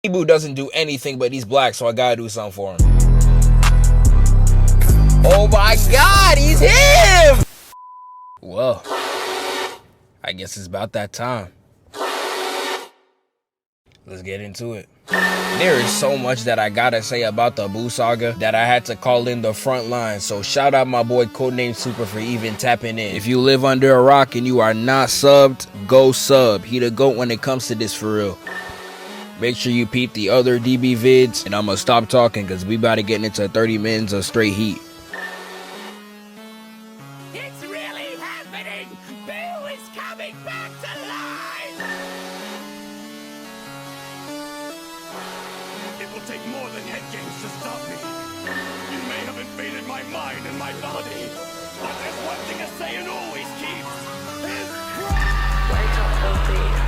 Buu doesn't do anything, but he's black, so I gotta do something for him. Oh my god, he's him! Well, I guess it's about that time. Let's get into it. There is so much that I gotta say about the BUU Saga that I had to call in the front line, so shout out my boy Codenamesuper for even tapping in. If you live under a rock and you are not subbed, go sub. He the GOAT when it comes to this for real. Make sure you peep the other DB vids, and I'm gonna stop talking because we about to get into 30 minutes of straight heat. It's really happening! Buu is coming back to life! It will take more than head games to stop me. You may have invaded my mind and my body, but there's one thing a Saiyan always keeps. His pride! Wake up, OP.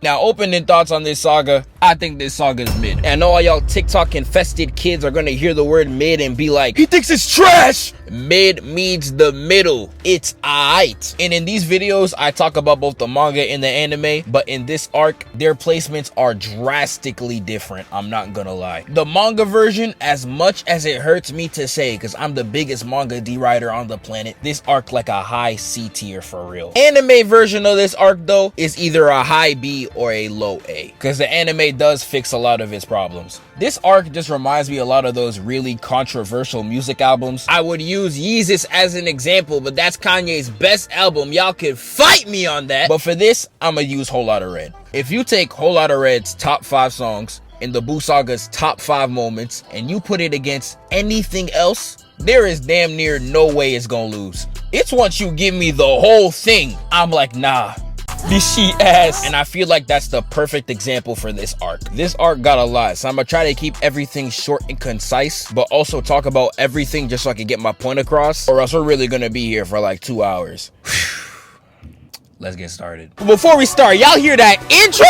Now, opening thoughts on this saga, I think this saga is mid. And I know all y'all TikTok infested kids are gonna hear the word mid and be like, he thinks it's trash! Mid means the middle. It's aight. And in these videos, I talk about both the manga and the anime, but in this arc, their placements are drastically different. I'm not gonna lie. The manga version, as much as it hurts me to say, because I'm the biggest manga D writer on the planet, this arc like a high C tier for real. Anime version of this arc though, is either a high B or a low A, because the anime does fix a lot of its problems. This arc just reminds me a lot of those really controversial music albums. I would use Yeezus as an example, but that's Kanye's best album. Y'all could fight me on that. But for this, I'ma use Whole Lotta Red. If you take Whole Lotta Red's top 5 songs and the BUU Saga's top 5 moments and you put it against anything else, there is damn near no way it's gonna lose. It's once you give me the whole thing, I'm like, nah, this shit ass. And I feel like that's the perfect example for this arc. This arc got a lot, so I'm gonna try to keep everything short and concise, but also talk about everything just so I can get my point across, or else we're really gonna be here for like 2 hours. Let's get started. Before we start, y'all hear that intro?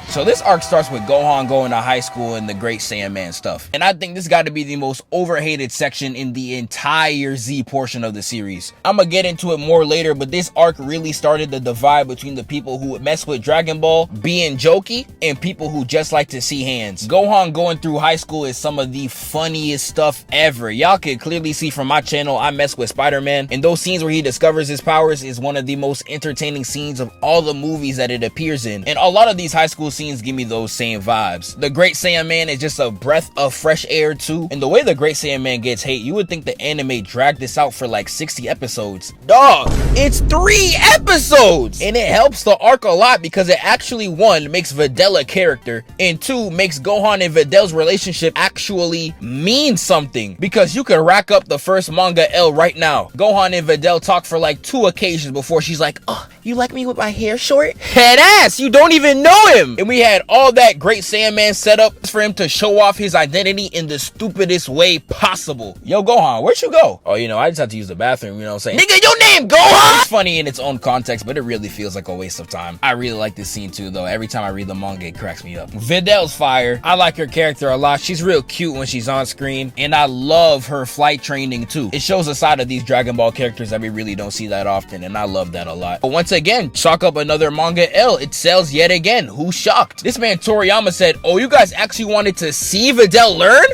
So this arc starts with Gohan going to high school and the Great Saiyaman stuff. And I think this got to be the most overhated section in the entire Z portion of the series. I'm gonna get into it more later, but this arc really started the divide between the people who mess with Dragon Ball being jokey and people who just like to see hands. Gohan going through high school is some of the funniest stuff ever. Y'all can clearly see from my channel, I mess with Spider-Man, and those scenes where he discovers his powers is one of the most entertaining scenes of all the movies that it appears in. And a lot of these high school scenes give me those same vibes. The Great Saiyaman is just a breath of fresh air too, and the way the Great Saiyaman gets hate, you would think the anime dragged this out for like 60 episodes. Dog, it's 3 episodes! And it helps the arc a lot because it actually, 1, makes Videl a character, and 2, makes Gohan and Videl's relationship actually mean something, because you can rack up the first manga L right now. Gohan and Videl talk for like 2 occasions before she's like, oh, you like me with my hair short? Head ass, you don't even know him! And we had all that Great Saiyaman set up for him to show off his identity in the stupidest way possible. Yo, Gohan, where'd you go? Oh, you know, I just had to use the bathroom, you know what I'm saying? Nigga, your name Gohan! It's funny in its own context, but it really feels like a waste of time. I really like this scene too, though. Every time I read the manga, it cracks me up. Videl's fire. I like her character a lot. She's real cute when she's on screen, and I love her flight training too. It shows a side of these Dragon Ball characters that we really don't see that often, and I love that a lot. But once again, chalk up another manga L. It sells yet again. Who's shocked? This man Toriyama said, oh, you guys actually wanted to see Videl learn?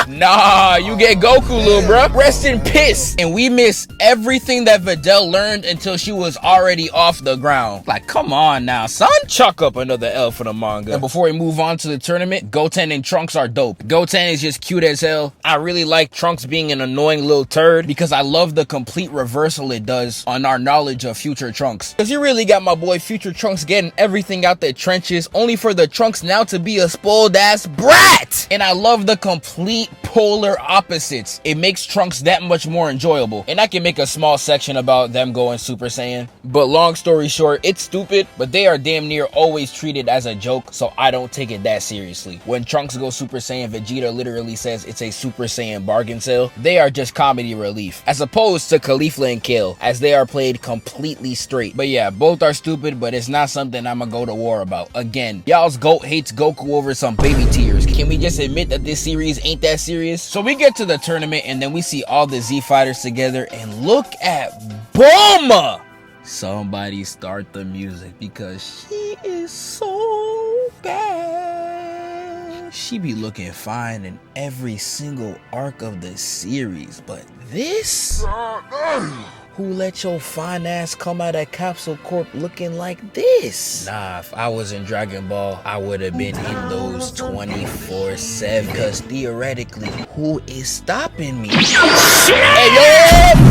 Nah, you get Goku, little bruh. Rest in piss. And we miss everything that Videl learned until she was already off the ground. Like, come on now, son. Chalk up another L for the manga. And before we move on to the tournament, Goten and Trunks are dope. Goten is just cute as hell. I really like Trunks being an annoying little turd because I love the complete reversal it does on our knowledge of future Trunks. Because you really got my boy future Trunks getting everything out the trenches, only for the Trunks now to be a spoiled ass brat. And I love the complete polar opposites. It makes Trunks that much more enjoyable. And I can make a small section about them going Super Saiyan. But long story short, it's stupid, but they are damn near always treated as a joke, so I don't take it that seriously. When Trunks goes Super Saiyan, Vegeta literally says it's a Super Saiyan bargain sale. They are just comedy relief, as opposed to Caulifla and Kale, as they are played completely straight. But yeah, both are stupid, but it's not something I'ma go to war about. Again, y'all's GOAT hates Goku over some baby tears. Can we just admit that this series ain't that serious? So we get to the tournament and then we see all the Z fighters together and look at Bulma. Somebody start the music because she is so bad. She be looking fine in every single arc of the series, but this? Who let your fine ass come out of Capsule Corp looking like this? Nah, if I was in Dragon Ball, I would have been in those 24/7. Because theoretically, who is stopping me? Hey, yo!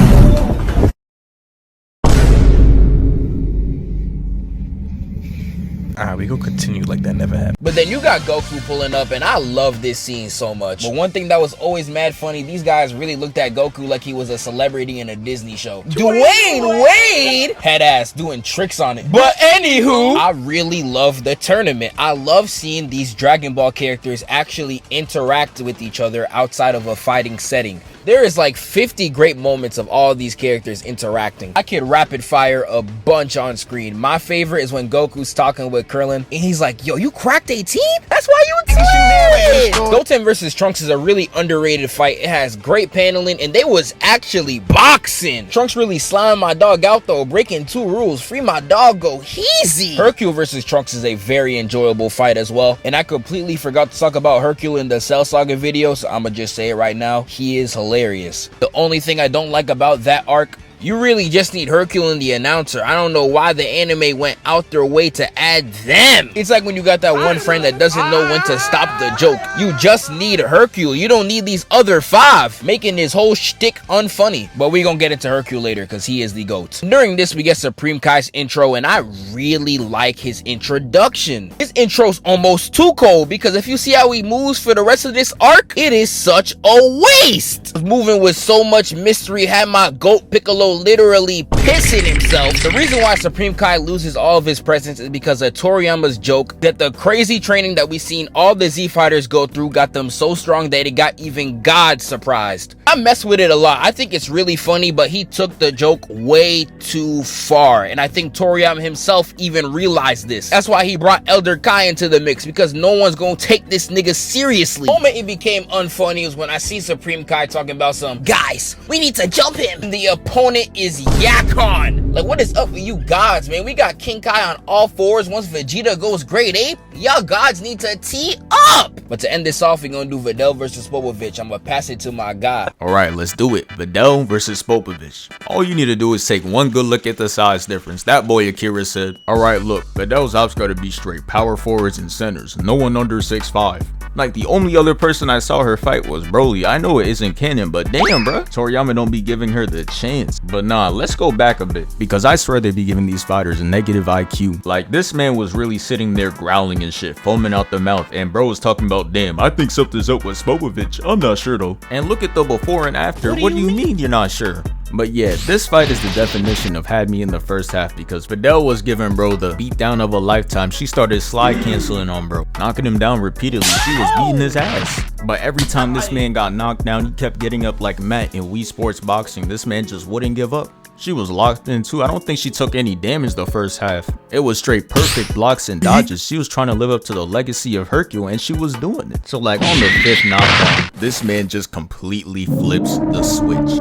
Alright, we gonna continue like that never happened. But then you got Goku pulling up, and I love this scene so much. But one thing that was always mad funny, these guys really looked at Goku like he was a celebrity in a Disney show. Dwayne Wade had ass doing tricks on it. But anywho, I really love the tournament. I love seeing these Dragon Ball characters actually interact with each other outside of a fighting setting. There is like 50 great moments of all these characters interacting. I could rapid fire a bunch on screen. My favorite is when Goku's talking with Krillin and he's like, yo, you cracked 18? That's why you did. Goten versus Trunks is a really underrated fight. It has great paneling and they was actually boxing. Trunks really slammed my dog out though, breaking 2 rules. Free my dog, go easy. Hercule versus Trunks is a very enjoyable fight as well. And I completely forgot to talk about Hercule in the Cell Saga video, so I'ma just say it right now. He is hilarious. The only thing I don't like about that arc, you really just need Hercule and the announcer. I don't know why the anime went out their way to add them. It's like when you got that one friend that doesn't know when to stop the joke. You just need Hercule. You don't need these other 5, making this whole shtick unfunny. But we gonna get into Hercule later because he is the GOAT. During this, we get Supreme Kai's intro, and I really like his introduction. His intro's almost too cold because if you see how he moves for the rest of this arc, it is such a waste. Moving with so much mystery had my GOAT Piccolo literally pissing himself. The reason why Supreme Kai loses all of his presence is because of Toriyama's joke that the crazy training that we seen all the Z fighters go through got them so strong that it got even God surprised. I mess with it a lot. I think it's really funny, but he took the joke way too far, and I think Toriyama himself even realized this. That's why he brought Elder Kai into the mix, because no one's gonna take this nigga seriously. The moment it became unfunny was when I see Supreme Kai talking about some guys, we need to jump him. The opponent is Yakon. Like, what is up with you gods, man? We got King Kai on all 4s. Once Vegeta goes grade 8, y'all gods need to tee up. But to end this off, we're gonna do Videl versus Popovich. I'm gonna pass it to my guy. Alright, let's do it. Videl versus Popovich. All you need to do is take one good look at the size difference. That boy Akira said, alright, look, Videl's ops gotta be straight power forwards and centers. No one under 6'5". Like, the only other person I saw her fight was Broly. I know it isn't canon, but damn, bruh. Toriyama don't be giving her the chance. But nah, let's go back a bit, because I swear they be giving these fighters a negative IQ. Like, this man was really sitting there growling and shit, foaming out the mouth, and bro was talking about, damn, I think something's up with Popovich. I'm not sure though. And look at the before and after. What do you mean you're not sure? But yeah, this fight is the definition of had me in the first half, because Videl was giving bro the beatdown of a lifetime. She started slide canceling on bro, knocking him down repeatedly. She was beating his ass. But every time this man got knocked down, he kept getting up like Matt in Wii Sports Boxing. This man just wouldn't give up. She was locked in too. I don't think she took any damage the first half. It was straight perfect blocks and dodges. She was trying to live up to the legacy of Hercule, and she was doing it. So like on the 5th knockdown, this man just completely flips the switch.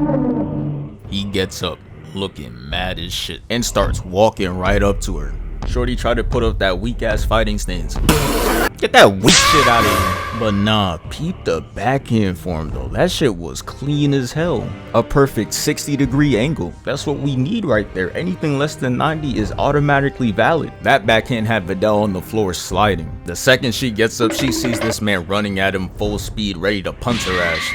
He gets up looking mad as shit and starts walking right up to her. Shorty tried to put up that weak ass fighting stance. Get that weak shit out of here. But nah, peep the backhand form though. That shit was clean as hell. A perfect 60-degree angle. That's what we need right there. Anything less than 90 is automatically valid. That backhand had Videl on the floor sliding. The second she gets up, she sees this man running at him full speed, ready to punch her ass.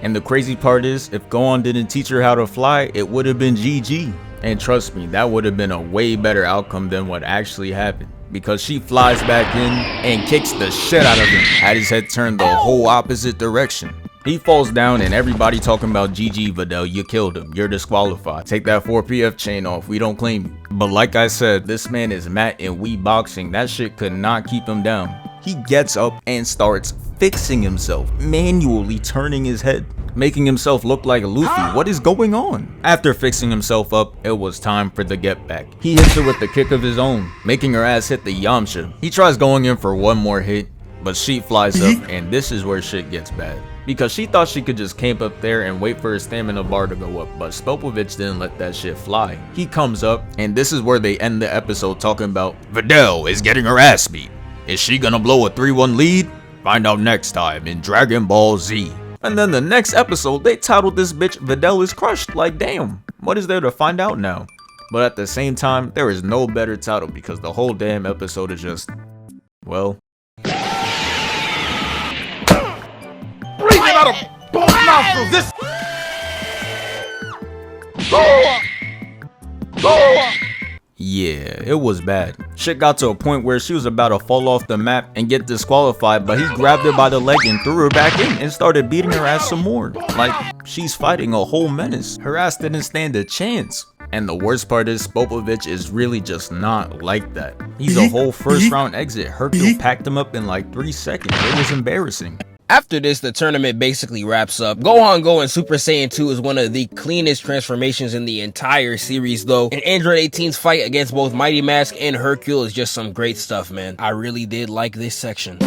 And the crazy part is, if Gohan didn't teach her how to fly, it would have been GG. And trust me, that would have been a way better outcome than what actually happened. Because she flies back in and kicks the shit out of him. Had his head turned the whole opposite direction. He falls down and everybody talking about GG Videl, you killed him, you're disqualified. Take that 4PF chain off, we don't claim you. But like I said, this man is Matt in Wii Boxing. That shit could not keep him down. He gets up and starts fixing himself, manually turning his head, making himself look like Luffy. What is going on? After fixing himself up, it was time for the get back. He hits her with the kick of his own, making her ass hit the Yamcha. He tries going in for one more hit, but she flies up, and this is where shit gets bad. because she thought she could just camp up there and wait for his stamina bar to go up, but Spopovich didn't let that shit fly. He comes up, and this is where they end the episode talking about Videl is getting her ass beat. Is she gonna blow a 3-1 lead? Find out next time in Dragon Ball Z. And then the next episode, they titled this bitch Videl is crushed. Like, damn, what is there to find out now? But at the same time, there is no better title because the whole damn episode is just, well. Breathing out of both nostrils, this... Yeah, it was bad. Shit got to a point where she was about to fall off the map and get disqualified, but he grabbed her by the leg and threw her back in and started beating her ass some more. Like, she's fighting a whole menace. Her ass didn't stand a chance. And the worst part is, Spopovich is really just not like that. He's a whole first round exit. Hercule packed him up in like 3 seconds. It was embarrassing. After this, the tournament basically wraps up. Gohan going Super Saiyan 2 is one of the cleanest transformations in the entire series though. And Android 18's fight against both Mighty Mask and Hercule is just some great stuff, man. I really did like this section.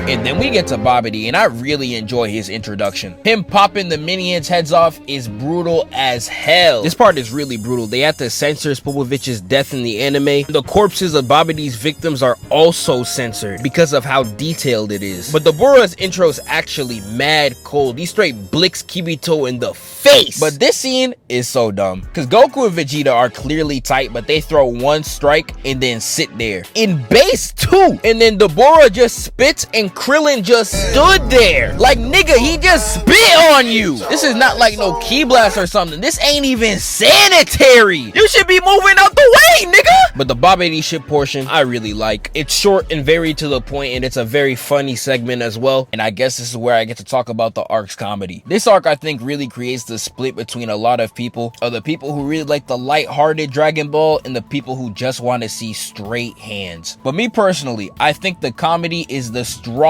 And then we get to Babidi, and I really enjoy his introduction. Him popping the minions' heads off is brutal as hell. This part is really brutal. They had to censor Spopovich's death in the anime. The corpses of Babidi's victims are also censored because of how detailed it is. But Dabura's intro is actually mad cold. He straight blicks Kibito in the face. But this scene is so dumb because Goku and Vegeta are clearly tight, but they throw one strike and then sit there. In base 2, and then Dabura just spits and Krillin just stood there. Like, nigga, he just spit on you. This is not like no Ki Blast or something. This ain't even sanitary. You should be moving out the way, nigga. But the Babidi ship portion, I really like. It's short and very to the point, and it's a very funny segment as well. And I guess this is where I get to talk about the arc's comedy. This arc, I think, really creates the split between a lot of people. The people who really like the light-hearted Dragon Ball and the people who just want to see straight hands. But me personally, I think the comedy is the strongest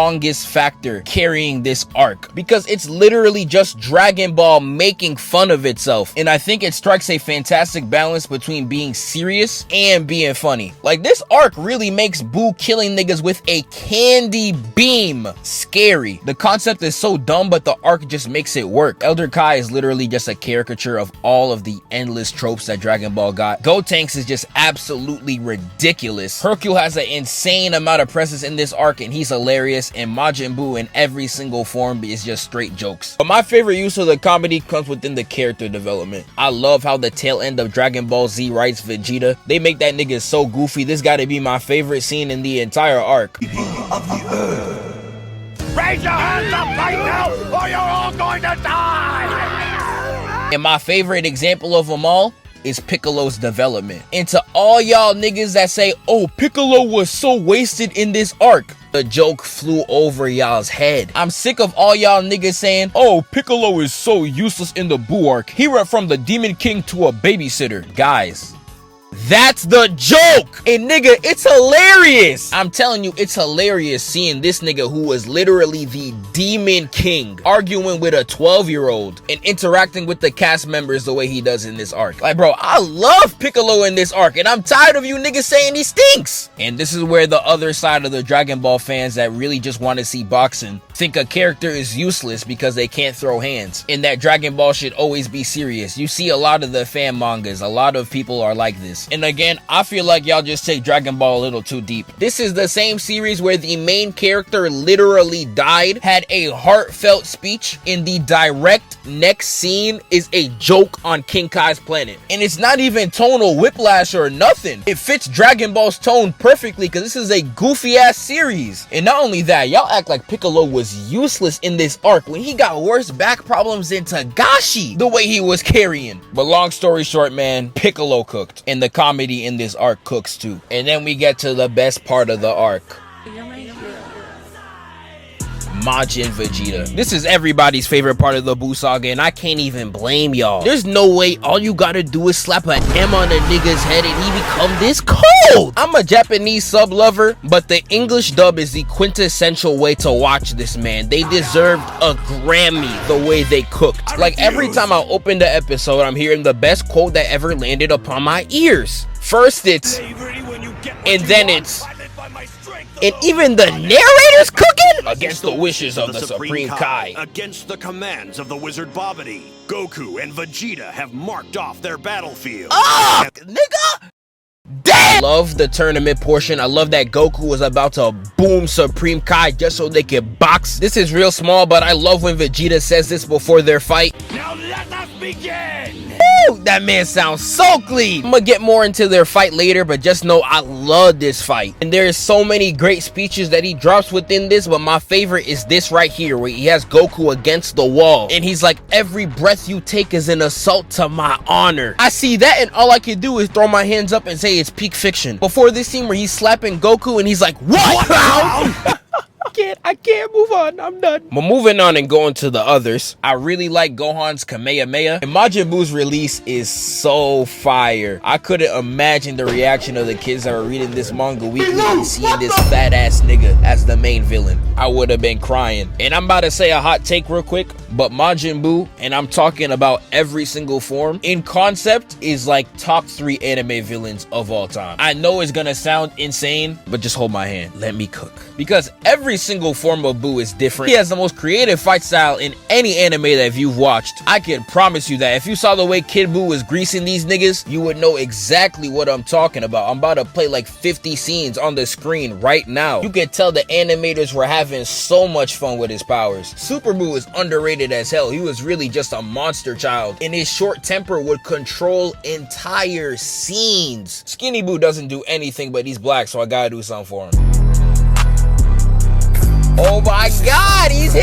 factor carrying this arc because it's literally just Dragon Ball making fun of itself, and I think it strikes a fantastic balance between being serious and being funny. Like, this arc really makes Buu killing niggas with a candy beam scary. The concept is so dumb, but the arc just makes it work. Elder Kai is literally just a caricature of all of the endless tropes that Dragon Ball got. Gotenks is just absolutely ridiculous. Hercule has an insane amount of presence in this arc, and he's hilarious. And Majin Buu in every single form is just straight jokes. But my favorite use of the comedy comes within the character development. I love how the tail end of Dragon Ball Z writes Vegeta. They make that nigga so goofy. This gotta be my favorite scene in the entire arc. Raise your hands up right now, or you're all going to die! And my favorite example of them all is Piccolo's development. And to all y'all niggas that say, oh, Piccolo was so wasted in this arc, the joke flew over y'all's head. I'm sick of all y'all niggas saying, oh, Piccolo is so useless in the Buu arc. He went from the Demon King to a babysitter. Guys, that's the joke! And nigga, it's hilarious! I'm telling you, it's hilarious seeing this nigga who was literally the Demon King arguing with a 12-year-old and interacting with the cast members the way he does in this arc. Like, bro, I love Piccolo in this arc, and I'm tired of you niggas saying he stinks! And this is where the other side of the Dragon Ball fans that really just want to see boxing think a character is useless because they can't throw hands, and that Dragon Ball should always be serious. You see a lot of the fan mangas, a lot of people are like this. And again, I feel like y'all just take Dragon Ball a little too deep. This is the same series where the main character literally died, had a heartfelt speech, and the direct next scene is a joke on King Kai's planet. And it's not even tonal whiplash or nothing. It fits Dragon Ball's tone perfectly because this is a goofy ass series. And not only that, y'all act like Piccolo was useless in this arc when he got worse back problems than Tagashi the way he was carrying. But long story short, man, Piccolo cooked, and the comedy in this arc cooks too. And then we get to the best part of the arc. Majin Vegeta. This is everybody's favorite part of the Buu Saga, and I can't even blame y'all. There's no way all you gotta do is slap an M on a nigga's head and he become this cold. I'm a Japanese sub lover, but the English dub is the quintessential way to watch this, man. They deserved a Grammy the way they cooked. Like, every time I open the episode, I'm hearing the best quote that ever landed upon my ears. First it's, and then it's, And even the narrator's cooking? Against the wishes of the Supreme Kai. Against the commands of the wizard Babidi, Goku and Vegeta have marked off their battlefield. Ah, nigga! Damn! Love the tournament portion. I love that Goku was about to boom Supreme Kai just so they could box. This is real small, but I love when Vegeta says this before their fight. Now let us begin! Woo! That man sounds so clean. I'm gonna get more into their fight later, but just know I love this fight. And there is so many great speeches that he drops within this, but my favorite is this right here, where he has Goku against the wall. And he's like, every breath you take is an assault to my honor. I see that, and all I can do is throw my hands up and say it's peak fiction. Before this scene where he's slapping Goku and he's like, what? I can't move on. I'm done. But moving on and going to the others, I really like Gohan's Kamehameha, and Majin Buu's release is so fire. I couldn't imagine the reaction of the kids that were reading this manga weekly and seeing this fat ass nigga as the main villain. I would have been crying. And I'm about to say a hot take real quick, but Majin Buu, and I'm talking about every single form, in concept is like top 3 anime villains of all time. I know it's gonna sound insane, but just hold my hand. Let me cook. Because every single form of Buu is different. He has the most creative fight style in any anime that you've watched. I can promise you that if you saw the way Kid Buu was greasing these niggas, you would know exactly what I'm talking about. I'm about to play like 50 scenes on the screen right now. You can tell the animators were having so much fun with his powers. Super Buu is underrated as hell. He was really just a monster child, and his short temper would control entire scenes. Skinny Buu doesn't do anything, but he's black, so I gotta do something for him. Oh my god, he's him!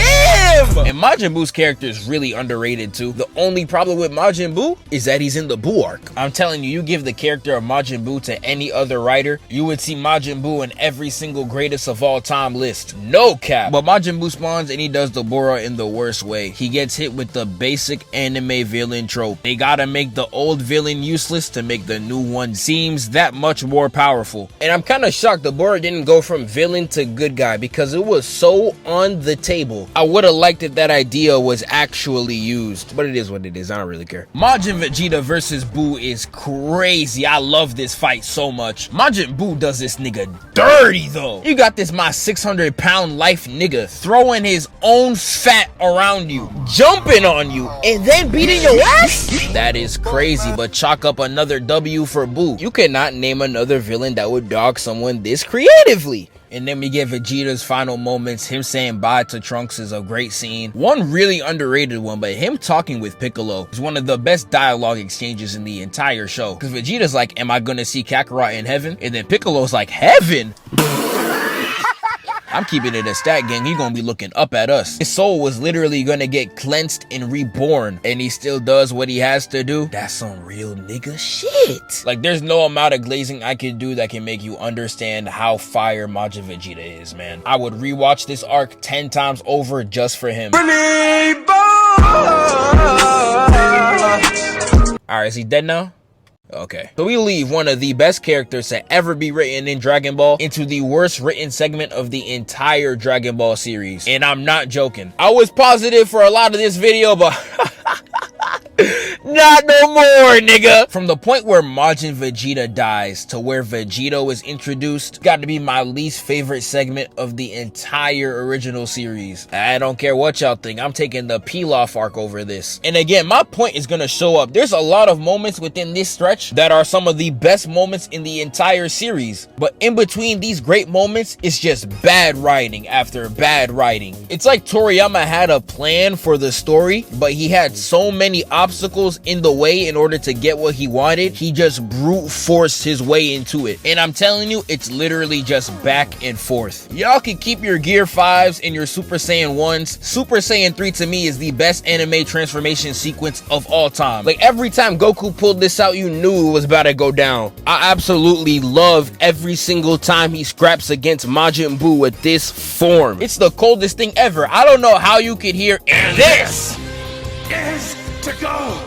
And Majin Buu's character is really underrated too. The only problem with Majin Buu is that he's in the Buu arc. I'm telling you, you give the character of Majin Buu to any other writer, you would see Majin Buu in every single greatest of all time list. No cap. But Majin Buu spawns and he does Dabura in the worst way. He gets hit with the basic anime villain trope. They gotta make the old villain useless to make the new one seems that much more powerful. And I'm kind of shocked Dabura didn't go from villain to good guy, because it was so on the table. I would have liked if that idea was actually used, but it is what it is. I don't really care. Majin Vegeta versus Buu is crazy. I love this fight so much. Majin Buu does this nigga dirty though. You got this my 600-pound life nigga throwing his own fat around you, jumping on you, and then beating your ass? That is crazy, but chalk up another W for Buu. You cannot name another villain that would dog someone this creatively. And then we get Vegeta's final moments. Him saying bye to Trunks is a great scene. One really underrated one, but him talking with Piccolo is one of the best dialogue exchanges in the entire show. Because Vegeta's like, am I gonna see Kakarot in heaven? And then Piccolo's like, heaven? I'm keeping it a stat, gang. He gonna be looking up at us. His soul was literally gonna get cleansed and reborn, and he still does what he has to do. That's some real nigga shit. Like, there's no amount of glazing I can do that can make you understand how fire Majin Vegeta is, man. I would rewatch this arc 10 times over just for him. Alright, is he dead now? Okay, so we leave one of the best characters to ever be written in Dragon Ball into the worst written segment of the entire Dragon Ball series. And I'm not joking. I was positive for a lot of this video, but not no more, nigga. From the point where Majin Vegeta dies to where Vegito is introduced, got to be my least favorite segment of the entire original series. I don't care what y'all think. I'm taking the Pilaf arc over this. And again, my point is gonna show up. There's a lot of moments within this stretch that are some of the best moments in the entire series. But in between these great moments, it's just bad writing after bad writing. It's like Toriyama had a plan for the story, but he had so many obstacles in the way in order to get what he wanted. He just brute forced his way into it. And I'm telling you, it's literally just back and forth. Y'all can keep your Gear 5s and your Super Saiyan 1s. Super Saiyan 3 to me is the best anime transformation sequence of all time. Like, every time Goku pulled this out, you knew it was about to go down. I absolutely love every single time he scraps against Majin Buu with this form. It's the coldest thing ever. I don't know how you could hear this Is to go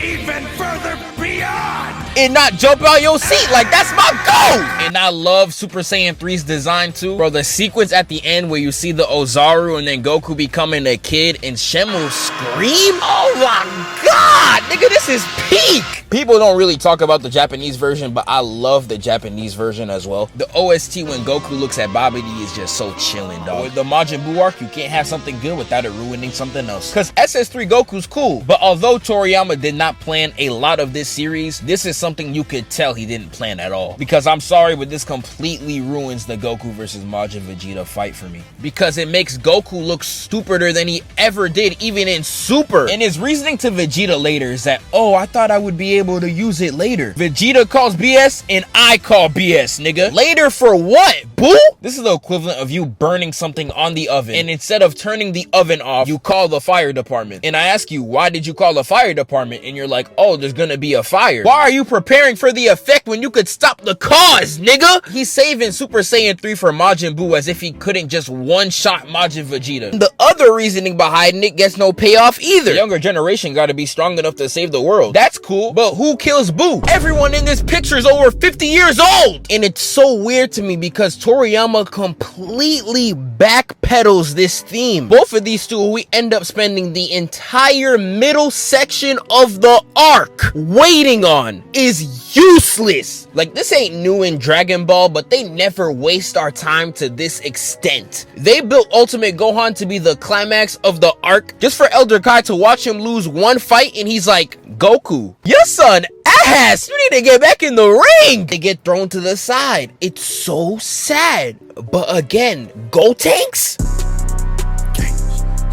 even further beyond and not jump out your seat. Like, that's my goal. And I love Super Saiyan 3's design too, bro. The sequence at the end where you see the Ozaru and then Goku becoming a kid and Shenmue scream, oh my god, Nigga, this is peak. People don't really talk about the Japanese version, but I love the Japanese version as well. The OST when Goku looks at Babidi is just so chilling, dog. With the Majin Buu arc, you can't have something good without it ruining something else. Cause SS3 Goku's cool, but although Toriyama did not plan a lot of this series, this is something you could tell he didn't plan at all. Because I'm sorry, but this completely ruins the Goku versus Majin Vegeta fight for me. Because it makes Goku look stupider than he ever did, even in Super. And his reasoning to Vegeta later is that, oh, I thought I would be able to use it later. Vegeta calls BS and I call BS, nigga. Later for what, Buu? This is the equivalent of you burning something on the oven, and instead of turning the oven off, you call the fire department. And I ask you, why did you call the fire department? And you're like, oh, there's gonna be a fire. Why are you preparing for the effect when you could stop the cause, nigga? He's saving Super Saiyan 3 for Majin Buu as if he couldn't just one-shot Majin Vegeta. The other reasoning behind it gets no payoff either. The younger generation gotta be strong enough to save the world. That's cool, but who kills Buu? Everyone in this picture is over 50 years old! And it's so weird to me because Toriyama completely backpedals this theme. Both of these two, we end up spending the entire middle section of the arc waiting on, is useless. Like, this ain't new in Dragon Ball, but they never waste our time to this extent. They built Ultimate Gohan to be the climax of the arc just for Elder Kai to watch him lose one fight and he's like, Goku, your son ass, you need to get back in the ring. They get thrown to the side. It's so sad. But again, Gotenks?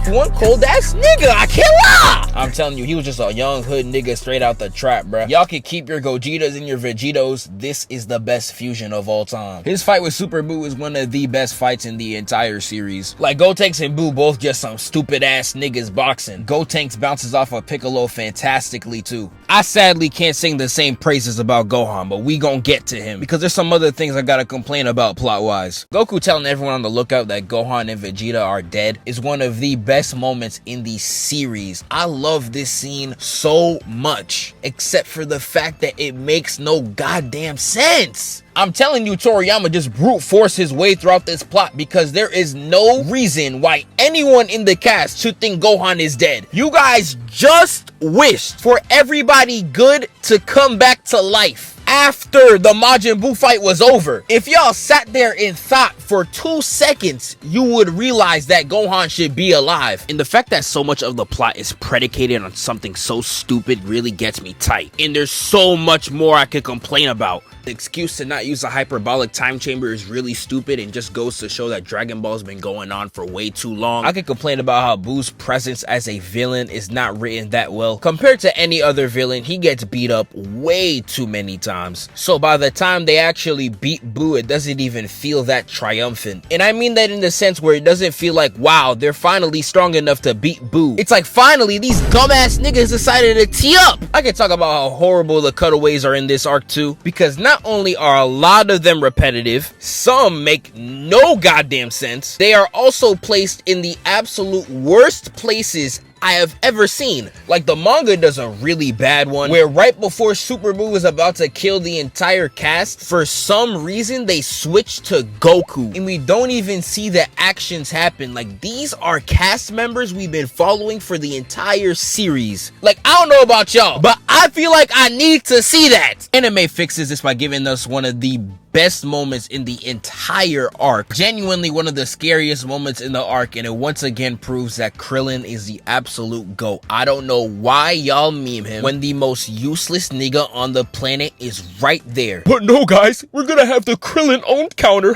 One cold ass nigga, I can't lie. I'm telling you, he was just a young hood nigga straight out the trap, bruh. Y'all can keep your Gogetas and your Vegetos. This is the best fusion of all time. His fight with Super Buu is one of the best fights in the entire series. Like, Gotenks and Buu both just some stupid ass niggas boxing. Gotenks bounces off of Piccolo fantastically too. I sadly can't sing the same praises about Gohan, but we gon' get to him because there's some other things I gotta complain about plot wise. Goku telling everyone on the lookout that Gohan and Vegeta are dead is one of the best moments in the series. I love this scene so much, except for the fact that it makes no goddamn sense. I'm telling you, Toriyama just brute forced his way throughout this plot because there is no reason why anyone in the cast should think Gohan is dead. You guys just wished for everybody good to come back to life after the Majin Buu fight was over. If y'all sat there and thought for 2 seconds, you would realize that Gohan should be alive. And the fact that so much of the plot is predicated on something so stupid really gets me tight. And there's so much more I could complain about. The excuse to not use a hyperbolic time chamber is really stupid and just goes to show that Dragon Ball's been going on for way too long. I could complain about how Buu's presence as a villain is not written that well. Compared to any other villain, he gets beat up way too many times. So by the time they actually beat Buu, it doesn't even feel that triumphant. And I mean that in the sense where it doesn't feel like, wow, they're finally strong enough to beat Buu. It's like, finally, these dumbass niggas decided to tee up. I can talk about how horrible the cutaways are in this arc too, because not only are a lot of them repetitive, some make no goddamn sense, they are also placed in the absolute worst places I have ever seen. Like, the manga does a really bad one where right before Super Buu is about to kill the entire cast, for some reason they switch to Goku and we don't even see the actions happen. Like, these are cast members we've been following for the entire series. Like, I don't know about y'all, but I feel like I need to see that. Anime fixes this by giving us one of the best moments in the entire arc. Genuinely one of the scariest moments in the arc, and it once again proves that Krillin is the absolute GOAT. I don't know why y'all meme him when the most useless nigga on the planet is right there. But no guys, we're gonna have the Krillin owned counter.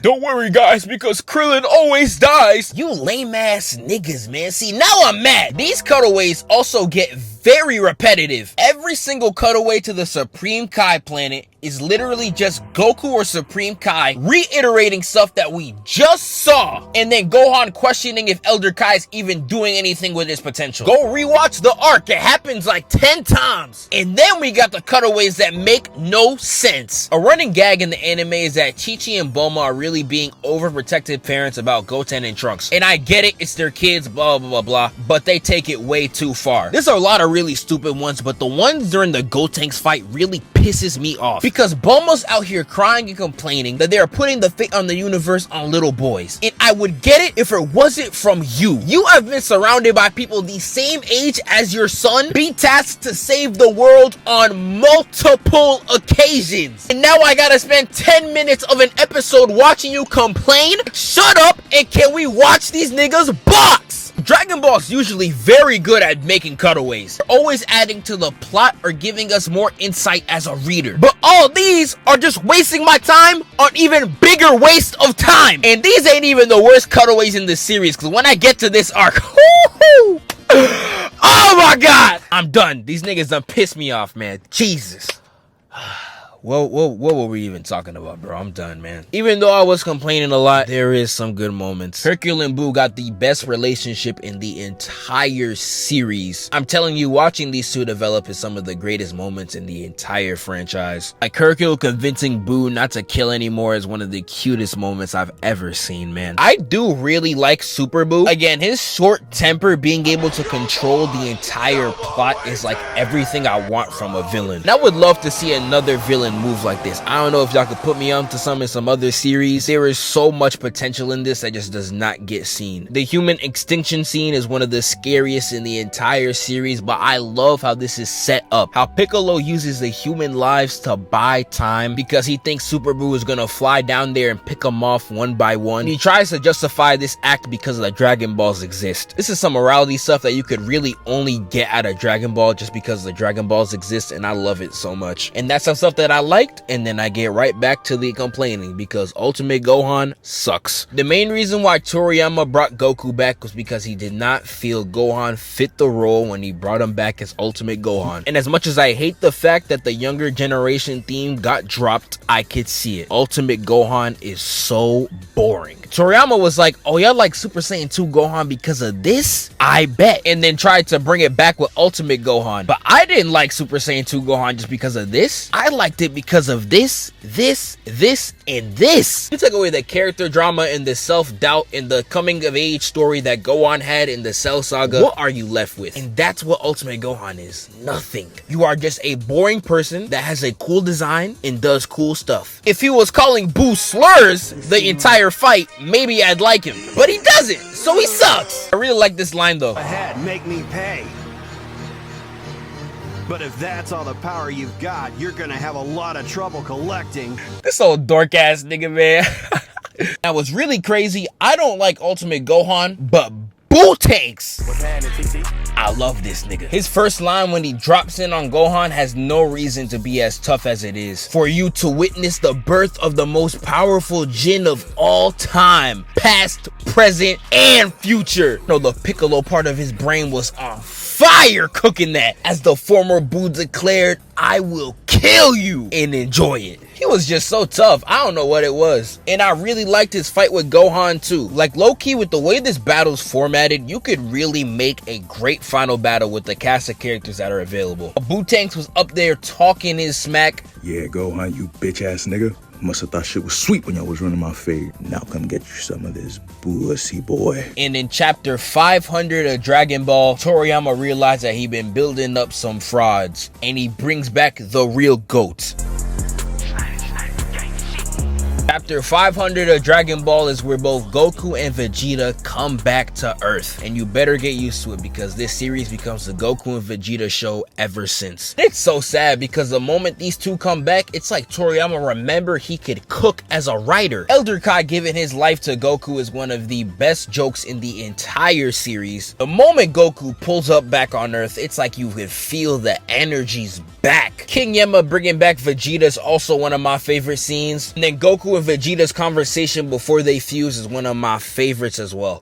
Don't worry guys, because Krillin always dies. You lame ass niggas, man. See, now I'm mad. These cutaways also get very repetitive. Every single cutaway to the Supreme Kai planet is literally just Goku or Supreme Kai reiterating stuff that we just saw, and then Gohan questioning if Elder Kai is even doing anything with his potential. Go rewatch the arc, it happens like 10 times. And then we got the cutaways that make no sense. A running gag in the anime is that Chi-Chi and Bulma are really being overprotective parents about Goten and Trunks. And I get it, it's their kids, blah blah blah blah, but they take it way too far. There's a lot of really stupid ones, but the ones during the Gotenks fight really pisses me off. Because Bulma's out here crying and complaining that they are putting the fate on the universe on little boys. And I would get it if it wasn't from you. You have been surrounded by people the same age as your son, be tasked to save the world on multiple occasions. And now I gotta spend 10 minutes of an episode watching you complain? Shut up and can we watch these niggas box? Dragon Ball's usually very good at making cutaways. They're always adding to the plot or giving us more insight as a reader. But all these are just wasting my time on even bigger waste of time. And these ain't even the worst cutaways in the series, because when I get to this arc, oh my god, I'm done. These niggas done pissed me off, man. Jesus. What were we even talking about, bro? I'm done, man. Even though I was complaining a lot, there is some good moments. Hercule and Buu got the best relationship in the entire series. I'm telling you, watching these two develop is some of the greatest moments in the entire franchise. Like Hercule convincing Buu not to kill anymore is one of the cutest moments I've ever seen, man. I do really like Super Buu. Again, his short temper being able to control the entire plot is like everything I want from a villain. And I would love to see another villain move like this. I don't know if y'all could put me on to some in some other series. There is so much potential in this that just does not get seen. The human extinction scene is one of the scariest in the entire series, but I love how this is set up. How Piccolo uses the human lives to buy time because he thinks Super Buu is gonna fly down there and pick them off one by one. And he tries to justify this act because the Dragon Balls exist. This is some morality stuff that you could really only get out of Dragon Ball just because the Dragon Balls exist, and I love it so much. And that's some stuff that I liked, and then I get right back to the complaining because Ultimate Gohan sucks. The main reason why Toriyama brought Goku back was because he did not feel Gohan fit the role when he brought him back as Ultimate Gohan. And as much as I hate the fact that the younger generation theme got dropped, I could see it. Ultimate Gohan is so boring. Toriyama was like, oh, y'all like Super Saiyan 2 Gohan because of this? I bet. And then tried to bring it back with Ultimate Gohan. But I didn't like Super Saiyan 2 Gohan just because of this. I liked it because of this, and this. You take away the character drama and the self-doubt and the coming of age story that Gohan had in the Cell Saga, what are you left with? And that's what Ultimate Gohan is. Nothing. You are just a boring person that has a cool design and does cool stuff. If he was calling Buu slurs the entire fight, maybe I'd like him. But he doesn't, so he sucks. I really like this line though. Ahead, make me pay. But if that's all the power you've got, you're gonna have a lot of trouble collecting. This old dork ass nigga, man. That was really crazy. I don't like Ultimate Gohan, but Gotenks, I love this nigga. His first line when he drops in on Gohan has no reason to be as tough as it is. For you to witness the birth of the most powerful Jin of all time, past, present, and future. No, the Piccolo part of his brain was on fire cooking that. As the former Buu declared, I will kill you, and enjoy it. He was just so tough. I don't know what it was. And I really liked his fight with Gohan too. Like low-key, with the way this battle's formatted, you could really make a great final battle with the cast of characters that are available. Gotenks was up there talking his smack. Yeah, Gohan, you bitch ass nigga. Must have thought shit was sweet when y'all was running my fade. Now come get you some of this bussy boy. And in chapter 500 of Dragon Ball, Toriyama realized that he'd been building up some frauds, and he brings back the real GOAT. Chapter 500 of Dragon Ball is where both Goku and Vegeta come back to Earth. And you better get used to it because this series becomes the Goku and Vegeta show ever since. It's so sad because the moment these two come back, it's like Toriyama remembered he could cook as a writer. Elder Kai giving his life to Goku is one of the best jokes in the entire series. The moment Goku pulls up back on Earth, it's like you could feel the energy's back. King Yemma bringing back Vegeta is also one of my favorite scenes. And then Goku and Vegeta's conversation before they fuse is one of my favorites as well.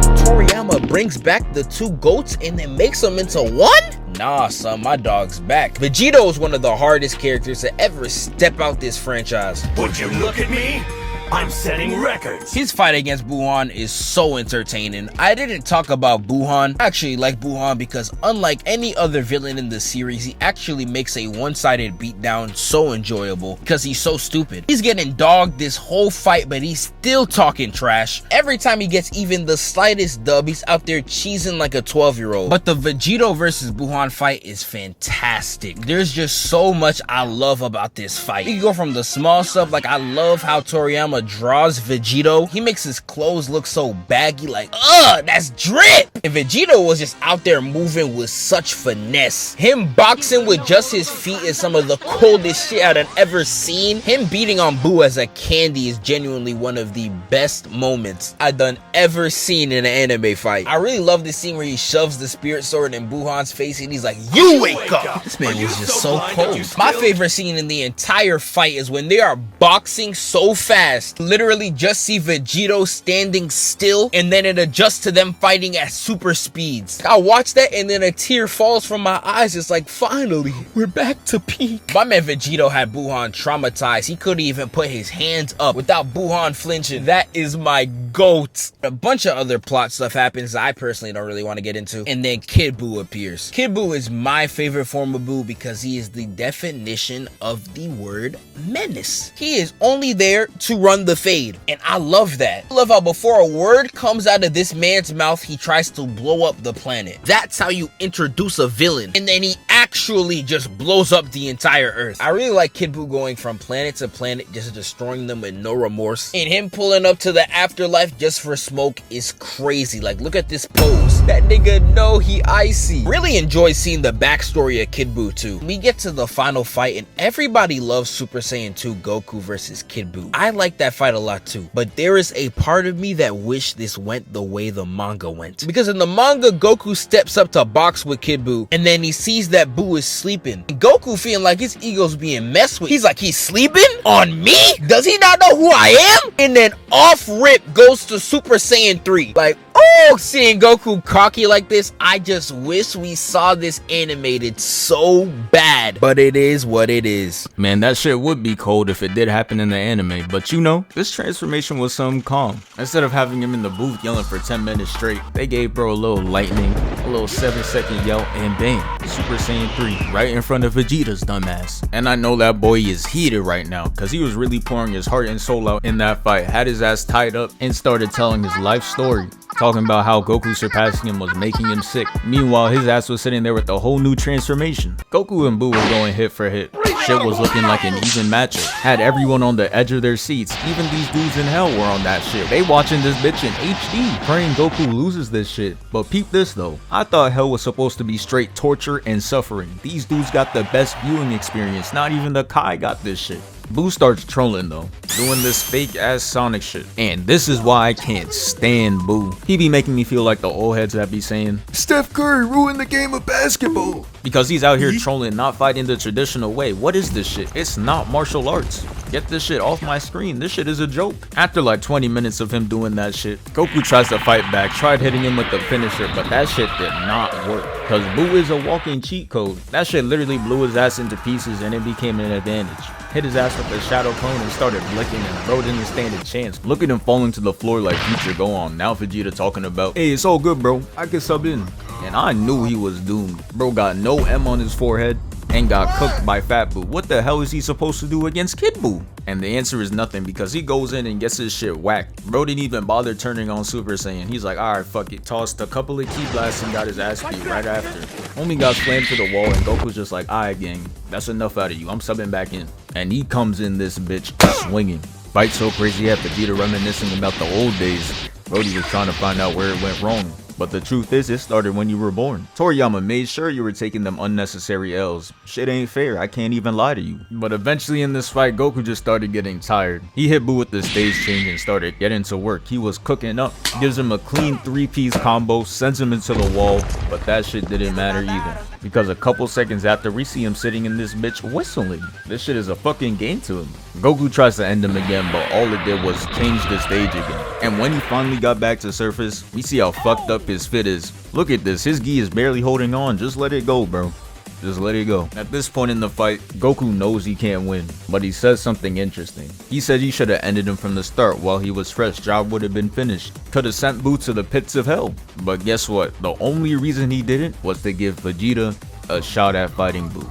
Toriyama brings back the two goats and then makes them into one? Nah, son, my dog's back. Vegeta is one of the hardest characters to ever step out this franchise. Would you look at me? I'm setting records. His fight against Buuhan is so entertaining. I didn't talk about Buuhan. I actually like Buuhan because unlike any other villain in the series, he actually makes a one-sided beatdown so enjoyable because he's so stupid. He's getting dogged this whole fight, but he's still talking trash. Every time he gets even the slightest dub, he's out there cheesing like a 12-year-old. But the Vegito versus Buuhan fight is fantastic. There's just so much I love about this fight. You can go from the small stuff, like I love how Toriyama draws Vegito. He makes his clothes look so baggy, like, ugh, that's drip! And Vegito was just out there moving with such finesse. Him boxing with just his feet is some of the coldest shit I've ever seen. Him beating on Buu as a candy is genuinely one of the best moments I've done ever seen in an anime fight. I really love this scene where he shoves the spirit sword in Buuhan's face and he's like, you wake up! This man was just so cold. My favorite scene in the entire fight is when they are boxing so fast. Literally just see Vegito standing still and then it adjusts to them fighting at super speeds. I watch that and then a tear falls from my eyes. It's like, finally, we're back to peak. My man Vegito had Buuhan traumatized. He couldn't even put his hands up without Buuhan flinching. That is my GOAT. A bunch of other plot stuff happens that I personally don't really want to get into. And then Kid Buu appears. Kid Buu is my favorite form of Buu because he is the definition of the word menace. He is only there to run the fade. And I love that. I love how before a word comes out of this man's mouth, he tries to blow up the planet. That's how you introduce a villain. And then he actually just blows up the entire earth. I really like Kid Buu going from planet to planet, just destroying them with no remorse. And him pulling up to the afterlife just for smoke is crazy. Like, look at this pose. That nigga know he icy. Really enjoy seeing the backstory of Kid Buu too. We get to the final fight and everybody loves Super Saiyan 2 Goku versus Kid Buu. I like that fight a lot too, but there is a part of me that wish this went the way the manga went. Because in the manga, Goku steps up to box with Kid Buu and then he sees that Buu is sleeping. And Goku feeling like his ego's being messed with. He's like, he's sleeping on me? Does he not know who I am? And then off rip goes to Super Saiyan 3. Like, oh, seeing Goku cocky like this, I just wish we saw this animated so bad. But it is what it is. Man, that shit would be cold if it did happen in the anime, but you know, this transformation was some calm. Instead of having him in the booth yelling for 10 minutes straight, they gave bro a little lightning, a little 7-second yell, and bam, Super Saiyan 3 right in front of Vegeta's dumbass. And I know that boy is heated right now, cause he was really pouring his heart and soul out in that fight, had his ass tied up, and started telling his life story. Talking about how Goku surpassing him was making him sick. Meanwhile, his ass was sitting there with a whole new transformation. Goku and Buu were going hit for hit. Shit was looking like an even matchup. Had everyone on the edge of their seats. Even these dudes in hell were on that shit. They watching this bitch in HD, praying Goku loses this shit. But peep this though. I thought hell was supposed to be straight torture and suffering. These dudes got the best viewing experience. Not even the Kai got this shit. Buu starts trolling though, doing this fake ass Sonic shit. And this is why I can't stand Buu. He be making me feel like the old heads that be saying, Steph Curry ruined the game of basketball. Because he's out here trolling, not fighting the traditional way. What is this shit? It's not martial arts. Get this shit off my screen. This shit is a joke. After like 20 minutes of him doing that shit, Goku tries to fight back, tried hitting him with the finisher, but that shit did not work. Cause Buu is a walking cheat code. That shit literally blew his ass into pieces and it became an advantage. Hit his ass with the shadow clone and started blicking and bro didn't stand a chance. Look at him falling to the floor like future go on. Now Vegeta talking about, hey, it's all good bro, I can sub in. And I knew he was doomed. Bro got no M on his forehead and got cooked by Fat Buu. What the hell is he supposed to do against Kid Buu? And the answer is nothing because he goes in and gets his shit whacked. Bro didn't even bother turning on Super Saiyan. He's like, alright, fuck it. Tossed a couple of key blasts and got his ass beat right after. Homie got slammed to the wall and Goku's just like, alright gang, that's enough out of you. I'm subbing back in. And he comes in this bitch swinging. Fight so crazy, had Vegeta reminiscing about the old days. Brody was trying to find out where it went wrong. But the truth is, it started when you were born. Toriyama made sure you were taking them unnecessary L's. Shit ain't fair, I can't even lie to you. But eventually in this fight, Goku just started getting tired. He hit Buu with the stage change and started getting to work. He was cooking up. Gives him a clean 3-piece combo, sends him into the wall, but that shit didn't matter either. Because a couple seconds after, we see him sitting in this bitch whistling. This shit is a fucking game to him. Goku tries to end him again, but all it did was change the stage again. And when he finally got back to surface, we see how fucked up his fit is. Look at this, his gi is barely holding on, just let it go, bro. Just let it go. At this point in the fight, Goku knows he can't win, but he says something interesting. He said he should have ended him from the start while he was fresh. Job would have been finished. Could have sent Buu to the pits of hell. But guess what? The only reason he didn't was to give Vegeta a shot at fighting Buu.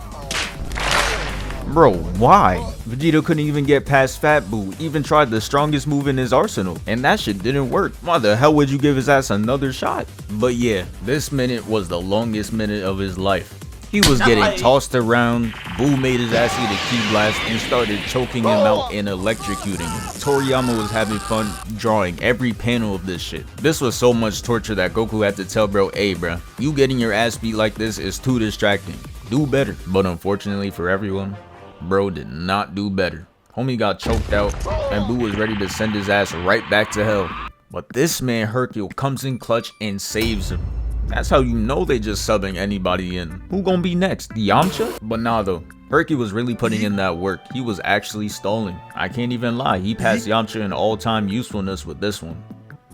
Bro, why? Vegeta couldn't even get past Fat Buu, even tried the strongest move in his arsenal, and that shit didn't work. Why the hell would you give his ass another shot? But yeah, this minute was the longest minute of his life. He was getting tossed around, Buu made his ass eat a ki blast and started choking him out and electrocuting him. Toriyama was having fun drawing every panel of this shit. This was so much torture that Goku had to tell bro, hey bro, you getting your ass beat like this is too distracting. Do better. But unfortunately for everyone, bro did not do better. Homie got choked out and Buu was ready to send his ass right back to hell. But this man Hercule comes in clutch and saves him. That's how you know they just subbing anybody in. Who gonna be next? Yamcha? But nah though, Hercule was really putting in that work. He was actually stalling. I can't even lie, he passed Yamcha in all-time usefulness with this one.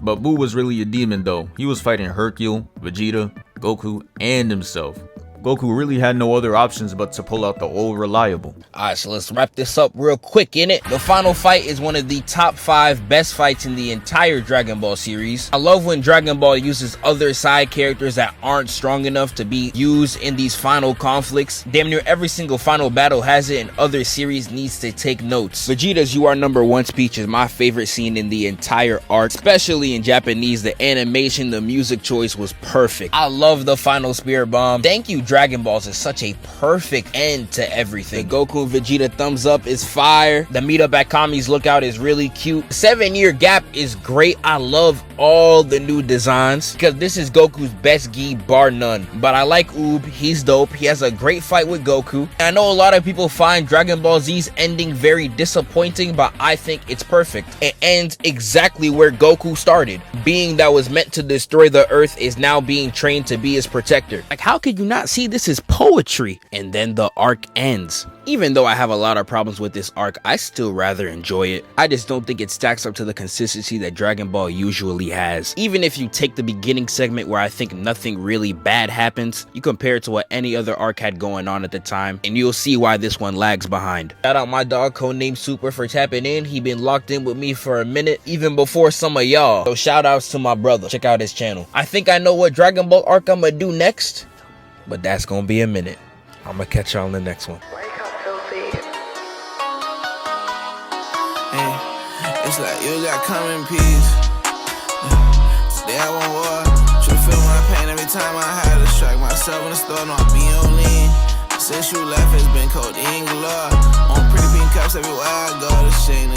But Buu was really a demon though. He was fighting Hercule, Vegeta, Goku, and himself. Goku really had no other options but to pull out the old reliable. Alright, so let's wrap this up real quick, innit? The final fight is one of the top 5 best fights in the entire Dragon Ball series. I love when Dragon Ball uses other side characters that aren't strong enough to be used in these final conflicts. Damn near every single final battle has it, and other series needs to take notes. Vegeta's "You Are Number One" speech is my favorite scene in the entire arc, especially in Japanese. The animation, the music choice was perfect. I love the final spirit bomb. Thank you, Dragon Balls is such a perfect end to everything. The Goku and Vegeta thumbs up is fire. The meetup at Kami's Lookout is really cute. 7-year gap is great. I love all the new designs because this is Goku's best gi bar none. But I like Oob, he's dope. He has a great fight with Goku. I know a lot of people find Dragon Ball Z's ending very disappointing, but I think it's perfect. It ends exactly where Goku started. Being that was meant to destroy the earth is now being trained to be his protector. Like, how could you not see this is poetry? And then the arc ends. Even though I have a lot of problems with this arc, I still rather enjoy it. I just don't think it stacks up to the consistency that Dragon Ball usually has. Even if you take the beginning segment where I think nothing really bad happens, you compare it to what any other arc had going on at the time, and you'll see why this one lags behind. Shout out my dog Codenamesuper for tapping in. He been locked in with me for a minute, even before some of y'all. So shout outs to my brother. Check out his channel. I think I know what Dragon Ball arc I'm gonna do next, but that's gonna be a minute. I'm gonna catch y'all in the next one. It's like you got come in peace. Today I want war. Should feel my pain every time I had to strike myself in the store. No, I be on lean. Since you left, it's been codeine galore. On pretty pink cups everywhere I go. The shame